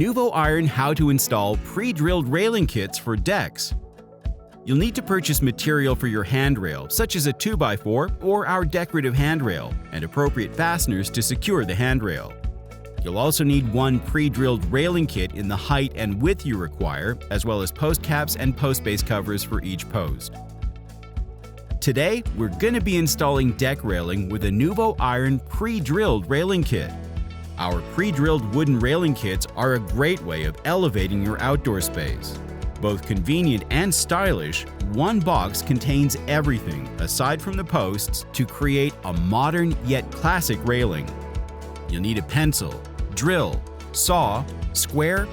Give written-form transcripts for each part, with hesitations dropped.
𝗣𝗍𝗏 how to install pre-drilled railing kits for decks. You'll need to purchase material for your handrail, such as a 2x4 or our decorative handrail, and appropriate fasteners to secure the handrail. You'll also need one pre-drilled railing kit in the height and width you require, as well as post caps and post base covers for each post. Today, we're going to be installing deck railing with a 𝗍𝗏 pre-drilled railing kit. Our pre-drilled wooden railing kits are a great way of elevating your outdoor space. Both convenient and stylish, one box contains everything, aside from the posts, to create a modern yet classic railing. You'll need a pencil, drill, saw, square,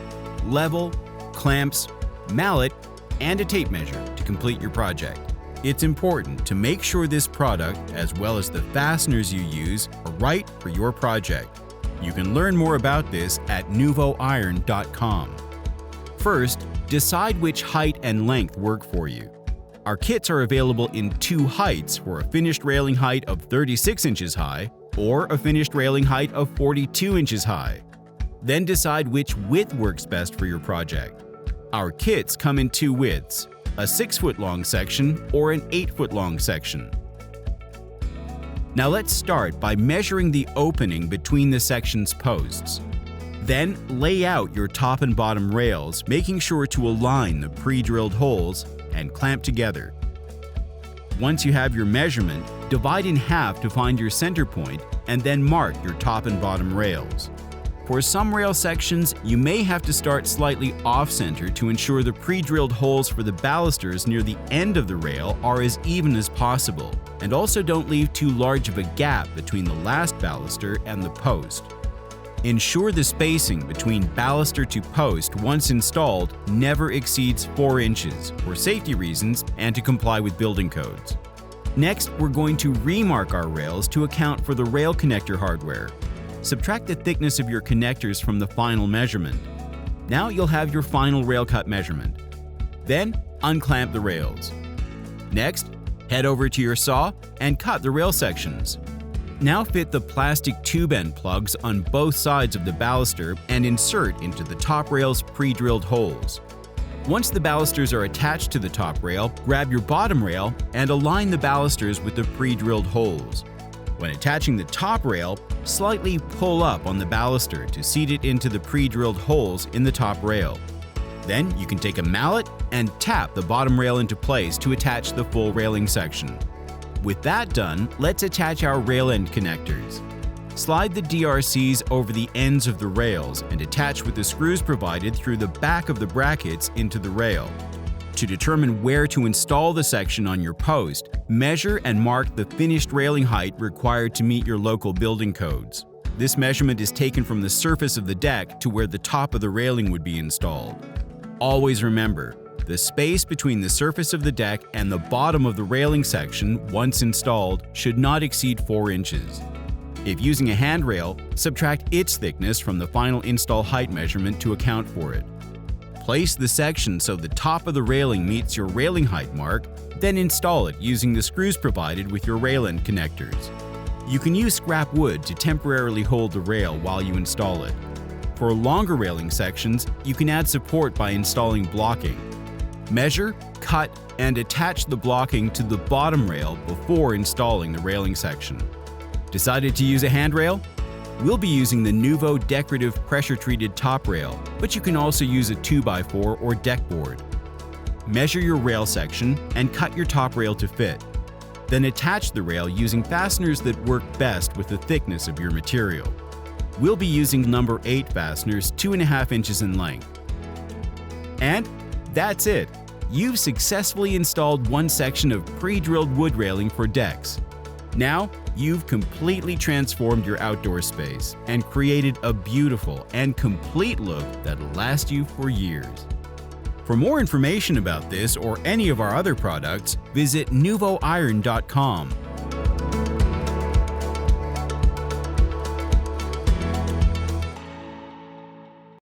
level, clamps, mallet, and a tape measure to complete your project. It's important to make sure this product, as well as the fasteners you use, are right for your project. You can learn more about this at 𝗍𝗏𝗏.com. First, decide which height and length work for you. Our kits are available in two heights for a finished railing height of 36 inches high or a finished railing height of 42 inches high. Then decide which width works best for your project. Our kits come in two widths, a 6-foot long section or an 8-foot long section. Now let's start by measuring the opening between the section's posts. Then lay out your top and bottom rails, making sure to align the pre-drilled holes and clamp together. Once you have your measurement, divide in half to find your center point and then mark your top and bottom rails. For some rail sections, you may have to start slightly off-center to ensure the pre-drilled holes for the balusters near the end of the rail are as even as possible, and also don't leave too large of a gap between the last baluster and the post. Ensure the spacing between baluster to post once installed never exceeds 4 inches for safety reasons and to comply with building codes. Next, we're going to remark our rails to account for the rail connector hardware. Subtract the thickness of your connectors from the final measurement. Now you'll have your final rail cut measurement. Then, unclamp the rails. Next, head over to your saw and cut the rail sections. Now fit the plastic tube end plugs on both sides of the baluster and insert into the top rail's pre-drilled holes. Once the balusters are attached to the top rail, grab your bottom rail and align the balusters with the pre-drilled holes. When attaching the top rail, slightly pull up on the baluster to seat it into the pre-drilled holes in the top rail. Then you can take a mallet and tap the bottom rail into place to attach the full railing section. With that done, let's attach our rail end connectors. Slide the DRCs over the ends of the rails and attach with the screws provided through the back of the brackets into the rail. To determine where to install the section on your post, measure and mark the finished railing height required to meet your local building codes. This measurement is taken from the surface of the deck to where the top of the railing would be installed. Always remember, the space between the surface of the deck and the bottom of the railing section, once installed, should not exceed 4 inches. If using a handrail, subtract its thickness from the final install height measurement to account for it. Place the section so the top of the railing meets your railing height mark, then install it using the screws provided with your rail end connectors. You can use scrap wood to temporarily hold the rail while you install it. For longer railing sections, you can add support by installing blocking. Measure, cut, and attach the blocking to the bottom rail before installing the railing section. Decided to use a handrail? We'll be using the Nuvo decorative pressure-treated top rail, but you can also use a 2x4 or deck board. Measure your rail section and cut your top rail to fit. Then attach the rail using fasteners that work best with the thickness of your material. We'll be using number 8 fasteners 2.5 inches in length. And that's it! You've successfully installed one section of pre-drilled wood railing for decks. Now, you've completely transformed your outdoor space and created a beautiful and complete look that'll last you for years. For more information about this or any of our other products, visit 𝗍𝗏𝗏.com.